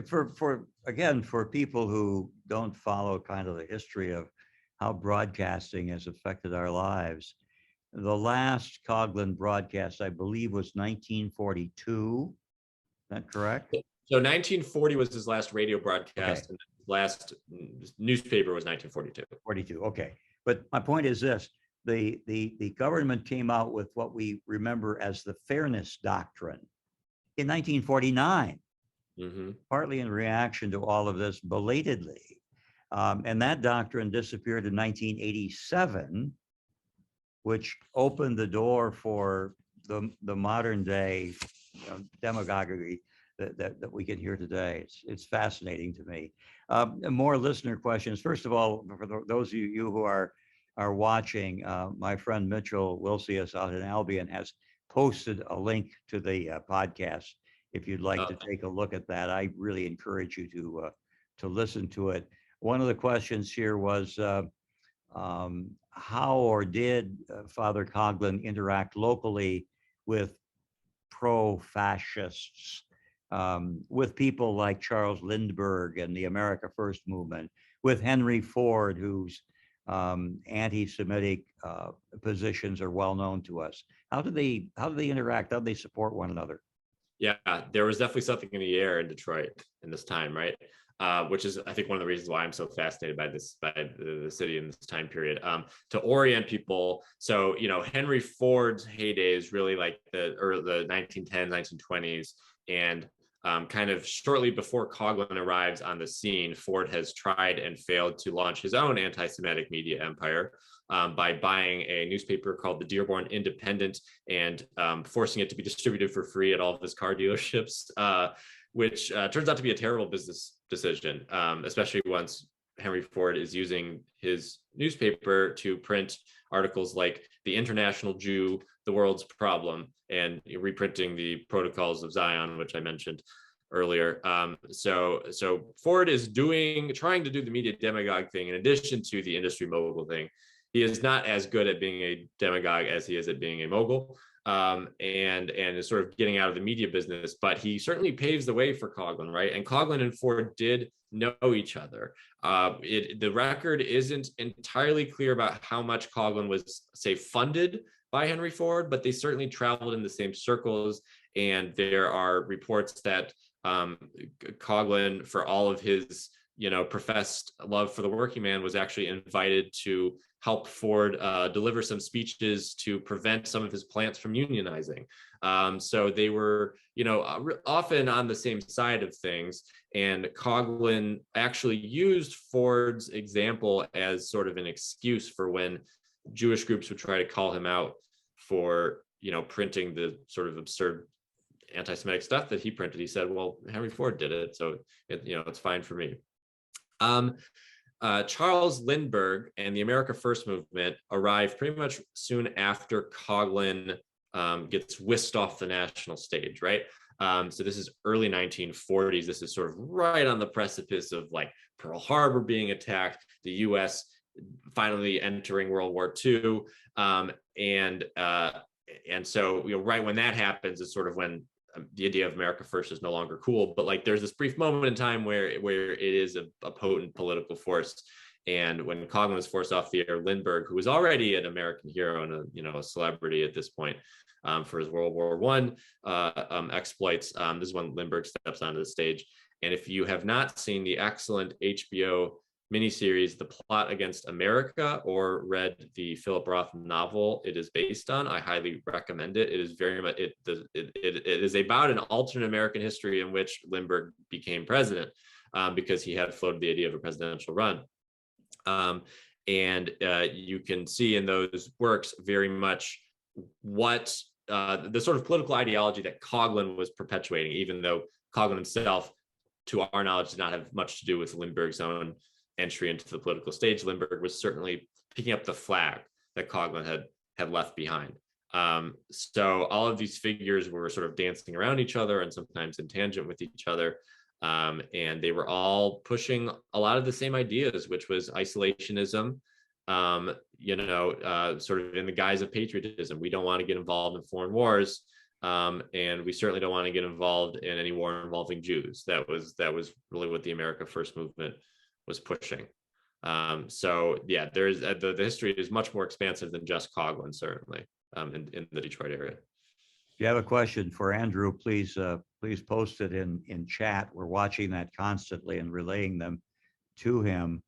for people who don't follow kind of the history of how broadcasting has affected our lives, the last Coughlin broadcast, I believe, was 1942. Is that correct? So 1940 was his last radio broadcast, and his last newspaper was 1942. 42. Okay. But my point is this: the government came out with what we remember as the Fairness Doctrine in 1949, partly in reaction to all of this belatedly. And that doctrine disappeared in 1987, which opened the door for the modern day demagoguery that we can hear today. It's fascinating to me. More listener questions. First of all, for those of you who are watching, my friend Mitchell Wilsius out in Albion has posted a link to the podcast. If you'd like to take a look at that, I really encourage you to listen to it. One of the questions here was, how or did Father Coughlin interact locally with pro-fascists, with people like Charles Lindbergh and the America First movement, with Henry Ford, whose anti-Semitic positions are well known to us? How do they interact? How do they support one another? Yeah, there was definitely something in the air in Detroit in this time, right? Which is, I think, one of the reasons why I'm so fascinated by the city in this time period. To orient people, so Henry Ford's heyday is really like the 1910s, 1920s, and kind of shortly before Coughlin arrives on the scene, Ford has tried and failed to launch his own anti-Semitic media empire by buying a newspaper called the Dearborn Independent and forcing it to be distributed for free at all of his car dealerships, which turns out to be a terrible business decision, especially once Henry Ford is using his newspaper to print articles like The International Jew, The World's Problem, and reprinting the Protocols of Zion, which I mentioned earlier. So Ford is trying to do the media demagogue thing in addition to the industry mogul thing. He is not as good at being a demagogue as he is at being a mogul. And is sort of getting out of the media business, but he certainly paves the way for Coughlin, right? And Coughlin and Ford did know each other. The record isn't entirely clear about how much Coughlin was, say, funded by Henry Ford, but they certainly traveled in the same circles. And there are reports that Coughlin, for all of his professed love for the working man, was actually invited to help Ford deliver some speeches to prevent some of his plants from unionizing. So they were, often on the same side of things. And Coughlin actually used Ford's example as sort of an excuse for when Jewish groups would try to call him out for, printing the sort of absurd anti-Semitic stuff that he printed. He said, well, Henry Ford did it, so it's fine for me. Charles Lindbergh and the America First movement arrived pretty much soon after Coughlin gets whisked off the national stage, right? So this is early 1940s. This is sort of right on the precipice of like Pearl Harbor being attacked, the U.S. finally entering World War II, and so right when that happens is sort of when the idea of America first is no longer cool, but like there's this brief moment in time where it is a potent political force. And when Coughlin was forced off the air, Lindbergh, who was already an American hero and a celebrity at this point for his World War I exploits, this is when Lindbergh steps onto the stage. And if you have not seen the excellent HBO miniseries The Plot Against America, or read the Philip Roth novel it is based on, I highly recommend it. It is very much it is about an alternate American history in which Lindbergh became president because he had floated the idea of a presidential run. And you can see in those works very much what the sort of political ideology that Coughlin was perpetuating, even though Coughlin himself, to our knowledge, did not have much to do with Lindbergh's own entry into the political stage. Lindbergh was certainly picking up the flag that Coughlin had left behind. So all of these figures were sort of dancing around each other and sometimes in tangent with each other. And they were all pushing a lot of the same ideas, which was isolationism, sort of in the guise of patriotism. We don't want to get involved in foreign wars. And we certainly don't want to get involved in any war involving Jews. That was really what the America First movement was pushing. So yeah, there's the history is much more expansive than just Coughlin, certainly, in the Detroit area. If you have a question for Andrew, please post it in chat. We're watching that constantly and relaying them to him.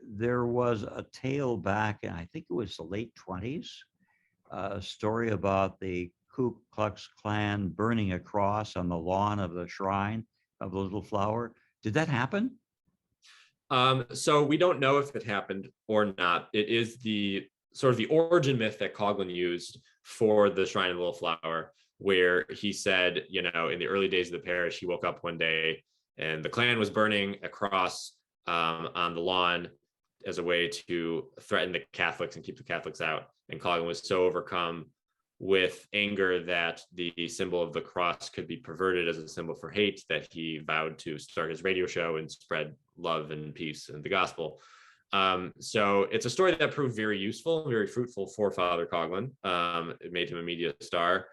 There was a tale back in, I think it was the late 1920s, a story about the Ku Klux Klan burning a cross on the lawn of the shrine of the Little Flower. Did that happen? So we don't know if it happened or not. It is the sort of the origin myth that Coughlin used for the Shrine of the Little Flower, where he said, in the early days of the parish, he woke up one day and the Klan was burning a cross on the lawn as a way to threaten the Catholics and keep the Catholics out. And Coughlin was so overcome with anger that the symbol of the cross could be perverted as a symbol for hate that he vowed to start his radio show and spread love and peace and the gospel. So it's a story that proved very useful, very fruitful for Father Coughlin. It made him a media star.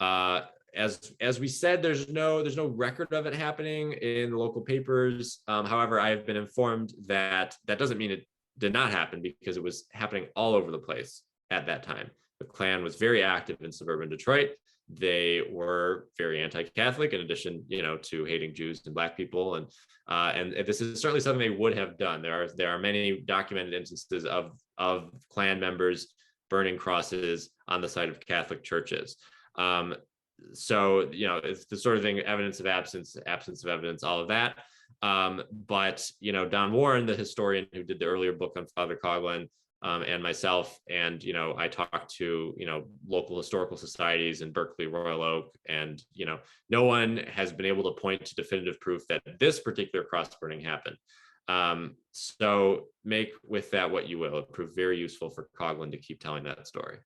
As we said, there's no record of it happening in the local papers. However, I have been informed that doesn't mean it did not happen, because it was happening all over the place at that time. The Klan was very active in suburban Detroit. They were very anti-Catholic, in addition, to hating Jews and Black people, and this is certainly something they would have done. There are many documented instances of Klan members burning crosses on the site of Catholic churches. So it's the sort of thing, evidence of absence of evidence, all of that. But Don Warren, the historian who did the earlier book on Father Coughlin, and myself, and I talked to local historical societies in Berkeley, Royal Oak, and no one has been able to point to definitive proof that this particular cross burning happened. So make with that what you will. It proved very useful for Coughlin to keep telling that story.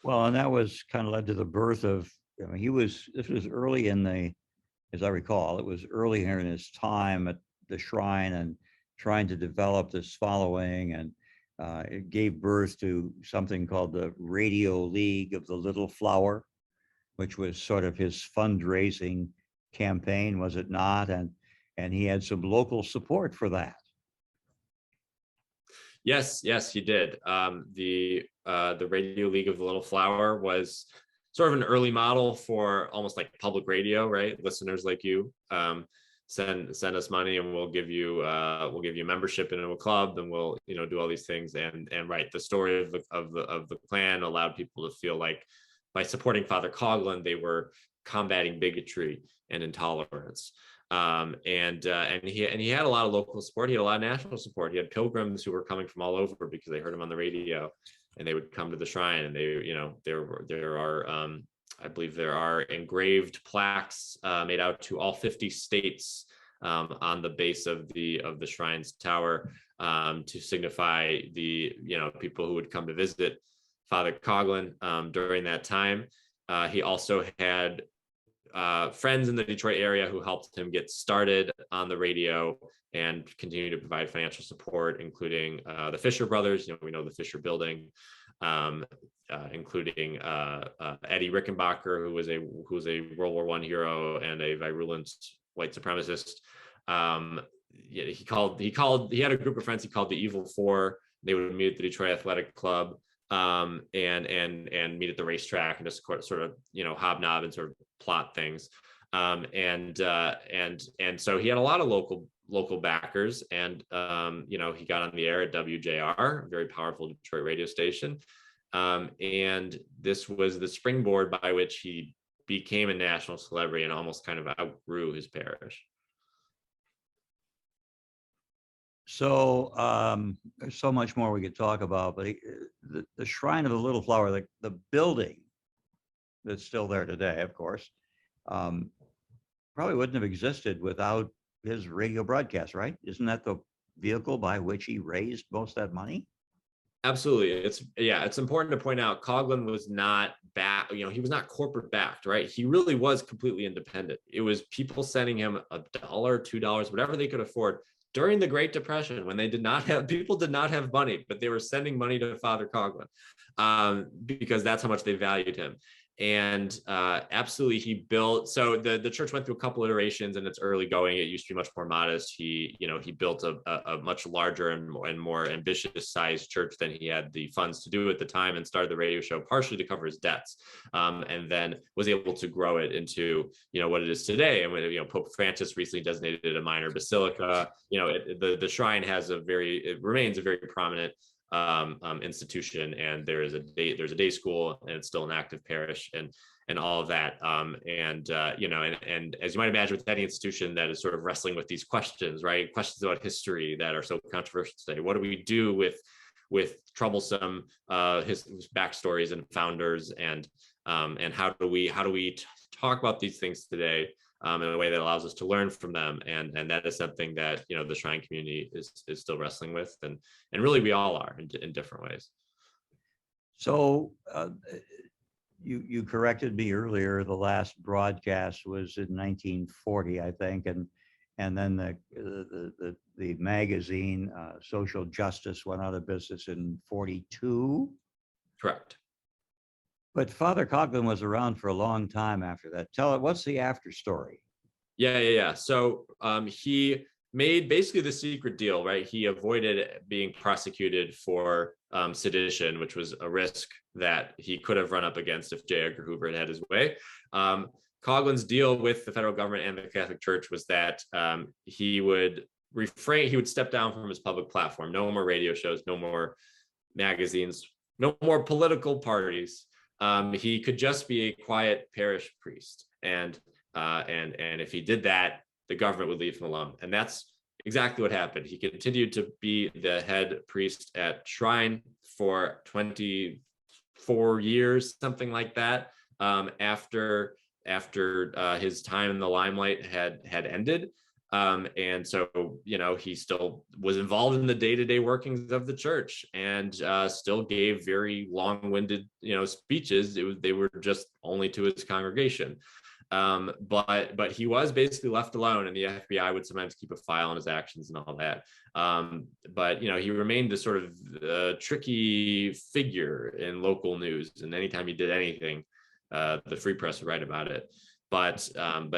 Well, and that was kind of led to the birth of. This was early in the, as I recall, it was early here in his time at the shrine and trying to develop this following, and it gave birth to something called the Radio League of the Little Flower, which was sort of his fundraising campaign, was it not? And he had some local support for that. Yes, he did. The Radio League of the Little Flower was sort of an early model for almost like public radio, right? Listeners like you send us money, and we'll give you membership into a club, and we'll do all these things. And right, the story of the Klan allowed people to feel like by supporting Father Coughlin, they were combating bigotry and intolerance. And he had a lot of local support. He had a lot of national support. He had pilgrims who were coming from all over because they heard him on the radio, and they would come to the shrine. And there are I believe there are engraved plaques made out to all 50 states on the base of the shrine's tower to signify the people who would come to visit Father Coughlin during that time. He also had friends in the Detroit area who helped him get started on the radio and continue to provide financial support, including the Fisher brothers. We know the Fisher building. including Eddie Rickenbacker, who was a World War I hero and a virulent white supremacist. Yeah, he had a group of friends he called the Evil Four. They would meet at the Detroit Athletic Club, and meet at the racetrack and just sort of hobnob and sort of plot things. And so he had a lot of local backers, and he got on the air at WJR, a very powerful Detroit radio station. And this was the springboard by which he became a national celebrity and almost kind of outgrew his parish. So there's so much more we could talk about, but the Shrine of the Little Flower, the building that's still there today, of course, probably wouldn't have existed without his radio broadcast, right? Isn't that the vehicle by which he raised most of that money? Absolutely. It's important to point out Coughlin was not he was not corporate backed, right? He really was completely independent. It was people sending him $1, $2, whatever they could afford. During the Great Depression, when people did not have money, but they were sending money to Father Coughlin because that's how much they valued him. And absolutely, he built. So the church went through a couple iterations in its early going. It used to be much more modest. He built a much larger and more ambitious sized church than he had the funds to do at the time, and started the radio show partially to cover his debts, and then was able to grow it into what it is today. And when Pope Francis recently designated it a minor basilica, the shrine remains a very prominent institution, and there's a day school, and it's still an active parish, and all of that. And as you might imagine, with any institution that is sort of wrestling with these questions, right? Questions about history that are so controversial today. What do we do with troublesome his backstories and founders, and how do we talk about these things today in a way that allows us to learn from them, and that is something that the Shrine community is still wrestling with, and really we all are in different ways. So you corrected me earlier. The last broadcast was in 1940, I think, and then the magazine Social Justice went out of business in 42. Correct. But Father Coughlin was around for a long time after that. What's the after story? Yeah. So he made basically the secret deal, right? He avoided being prosecuted for sedition, which was a risk that he could have run up against if J. Edgar Hoover had his way. Coughlin's deal with the federal government and the Catholic Church was that he would step down from his public platform. No more radio shows, no more magazines, no more political parties. He could just be a quiet parish priest, and if he did that, the government would leave him alone. And that's exactly what happened. He continued to be the head priest at Shrine for 24 years, something like that, after his time in the limelight had ended. And so, he still was involved in the day-to-day workings of the church, and still gave very long-winded, speeches. They were just only to his congregation. But he was basically left alone, and the FBI would sometimes keep a file on his actions and all that. But he remained this sort of tricky figure in local news, and anytime he did anything, the Free Press would write about it. But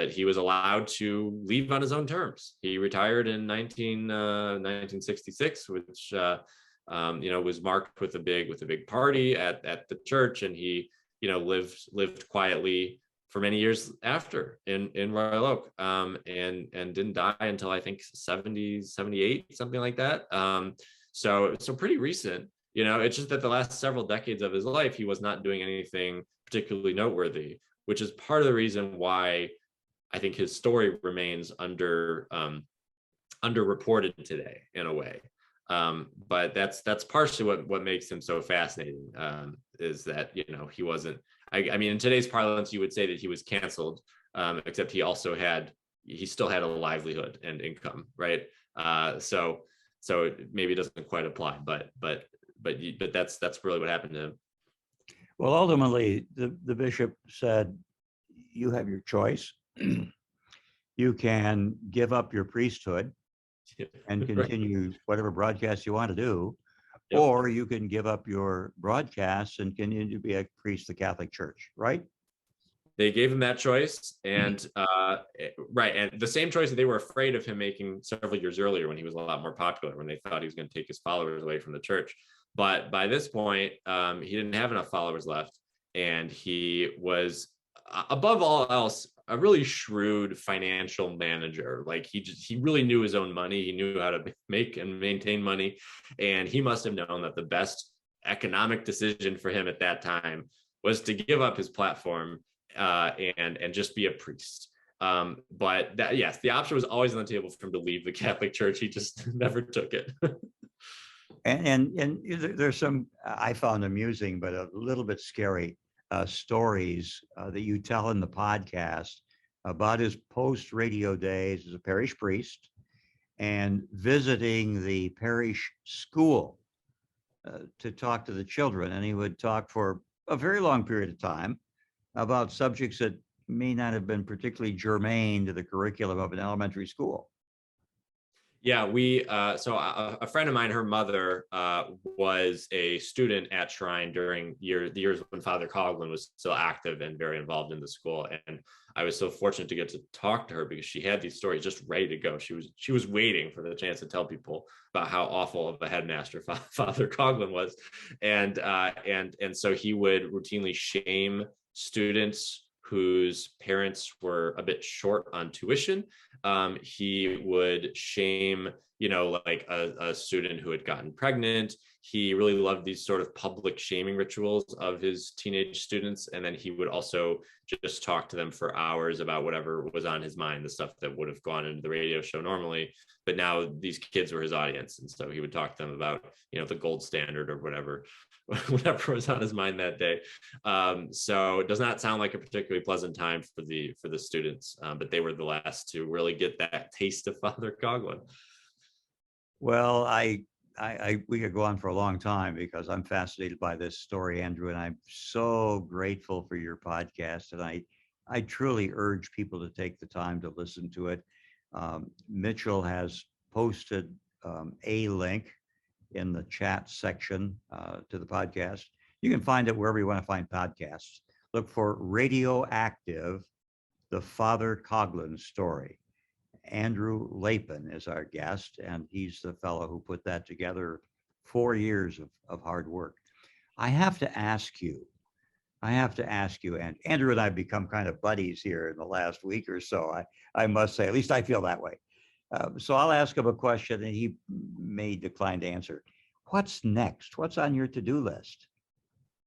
he was allowed to leave on his own terms. He retired in 1966, which was marked with a big party at the church, and he lived quietly for many years after in Royal Oak, and didn't die until I think 70, 78, something like that. So pretty recent. It's just that the last several decades of his life, he was not doing anything particularly noteworthy, which is part of the reason why I think his story remains underreported today in a way. But that's partially what makes him so fascinating, is that he wasn't. I mean, in today's parlance, you would say that he was canceled, except he still had a livelihood and income, right? So it maybe doesn't quite apply, but that's really what happened to him. Well, ultimately, the bishop said, you have your choice. You can give up your priesthood and continue whatever broadcast you want to do, Yep. or you can give up your broadcasts and continue to be a priest of the Catholic Church, right? They gave him that choice, and right, and the same choice that they were afraid of him making several years earlier when he was a lot more popular, when they thought he was going to take his followers away from the church. But by this point, he didn't have enough followers left, and he was, above all else, a really shrewd financial manager. Like he really knew his own money. He knew how to make and maintain money, and he must have known that the best economic decision for him at that time was to give up his platform and just be a priest. But that, yes, the option was always on the table for him to leave the Catholic Church. He just never took it. And there's some I found amusing, but a little bit scary stories that you tell in the podcast about his post-radio days as a parish priest and visiting the parish school to talk to the children. And he would talk for a very long period of time about subjects that may not have been particularly germane to the curriculum of an elementary school. Yeah, so a friend of mine, her mother was a student at Shrine during the years when Father Coughlin was still active and very involved in the school. And I was so fortunate to get to talk to her because she had these stories just ready to go. She was waiting for the chance to tell people about how awful of a headmaster Father Coughlin was. And so he would routinely shame students whose parents were a bit short on tuition. He would shame, like a student who had gotten pregnant. He really loved these sort of public shaming rituals of his teenage students. And then he would also just talk to them for hours about whatever was on his mind, the stuff that would have gone into the radio show normally. But now these kids were his audience. And so he would talk to them about, the gold standard or whatever was on his mind that day. So it does not sound like a particularly pleasant time for the students, but they were the last to really get that taste of Father Coughlin. Well, we could go on for a long time because I'm fascinated by this story, Andrew, and I'm so grateful for your podcast. And I truly urge people to take the time to listen to it. Mitchell has posted a link in the chat section to the podcast. You can find it wherever you want to find podcasts. Look for Radioactive, the Father Coughlin Story. Andrew Lapin is our guest, and he's the fellow who put that together. 4 years of hard work. I have to ask you, and Andrew and I have become kind of buddies here in the last week or so. I must say, at least I feel that way. So I'll ask him a question and he may decline to answer. What's next? What's on your to-do list?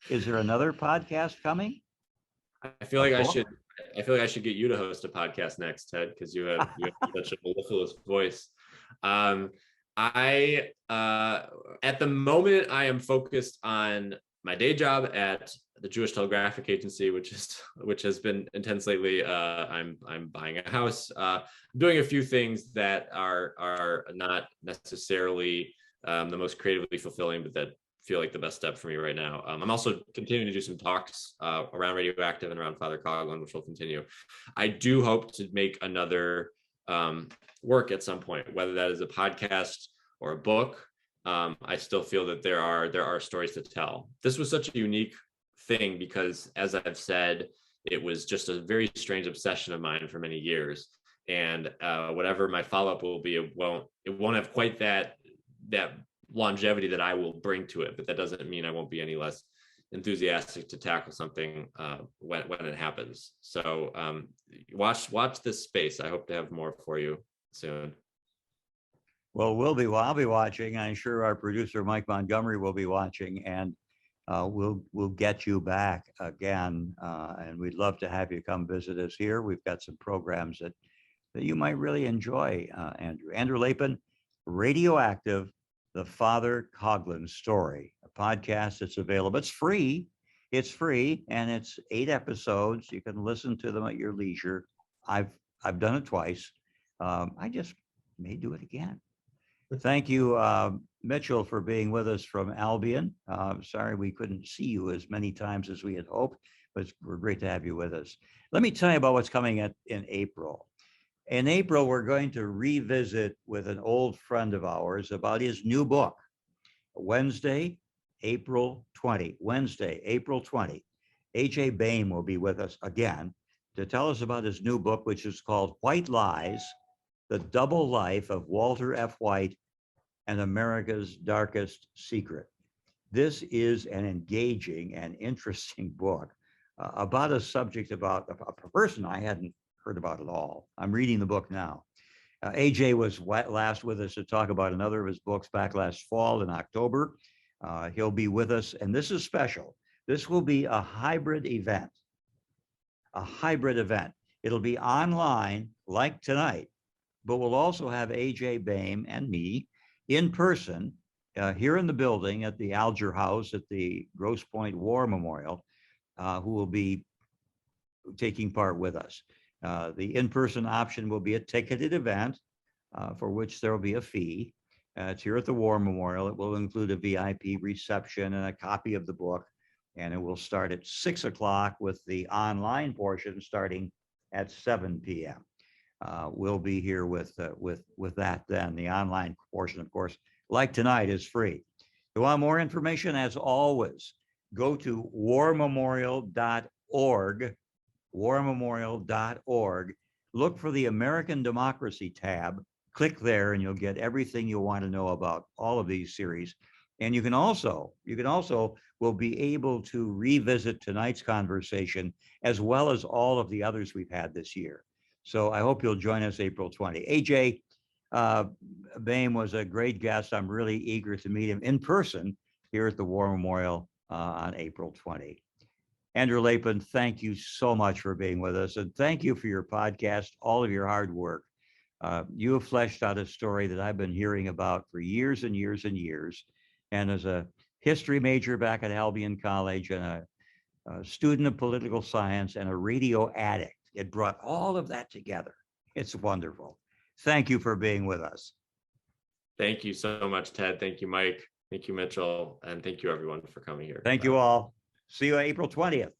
Is there another podcast coming? I feel like I should get you to host a podcast next, Ted, because you have such a mellifluous voice. At the moment, I am focused on my day job at the Jewish Telegraphic Agency, which has been intense lately. I'm buying a house, doing a few things that are not necessarily the most creatively fulfilling, but that feel like the best step for me right now. I'm also continuing to do some talks around Radioactive and around Father Coughlin, which will continue. I do hope to make another work at some point, whether that is a podcast or a book. I still feel that there are stories to tell. This was such a unique thing because, as I've said, it was just a very strange obsession of mine for many years. And whatever my follow-up will be, it won't have quite that longevity that I will bring to it. But that doesn't mean I won't be any less enthusiastic to tackle something when it happens. So watch this space. I hope to have more for you soon. Well, I'll be watching. I'm sure our producer, Mike Montgomery, will be watching, and we'll get you back again. And we'd love to have you come visit us here. We've got some programs that you might really enjoy, Andrew. Andrew Lapin, Radioactive, the Father Coughlin Story, a podcast that's available. It's free, and it's 8 episodes. You can listen to them at your leisure. I've done it twice. I just may do it again. Thank you, Mitchell, for being with us from Albion. Sorry we couldn't see you as many times as we had hoped, but we're great to have you with us. Let me tell you about what's coming in April. In April, we're going to revisit with an old friend of ours about his new book. Wednesday, April 20. Wednesday, April 20. A.J. Bain will be with us again to tell us about his new book, which is called White Lies, The Double Life of Walter F. White and America's Darkest Secret. This is an engaging and interesting book about a subject, about a person I hadn't heard about at all. I'm reading the book now. AJ was last with us to talk about another of his books back last fall in October. He'll be with us, and this is special. This will be a hybrid event. It'll be online like tonight, but we'll also have AJ Bain and me in person here in the building at the Alger House at the Grosse Pointe War Memorial, who will be taking part with us. The in-person option will be a ticketed event for which there will be a fee. It's here at the War Memorial. It will include a VIP reception and a copy of the book, and it will start at 6 o'clock with the online portion starting at 7 p.m. We'll be here with that then. The online portion, of course, like tonight, is free. If you want more information, as always, go to warmemorial.org, warmemorial.org. Look for the American Democracy tab. Click there and you'll get everything you want to know about all of these series. And you can also will be able to revisit tonight's conversation as well as all of the others we've had this year. So I hope you'll join us April 20. AJ Bain was a great guest. I'm really eager to meet him in person here at the War Memorial on April 20. Andrew Lapin, thank you so much for being with us. And thank you for your podcast, all of your hard work. You have fleshed out a story that I've been hearing about for years and years and years. And as a history major back at Albion College and a student of political science and a radio addict, it brought all of that together. It's wonderful. Thank you for being with us. Thank you so much, Ted. Thank you, Mike. Thank you, Mitchell. And thank you, everyone, for coming here. Thank you all. See you April 20th.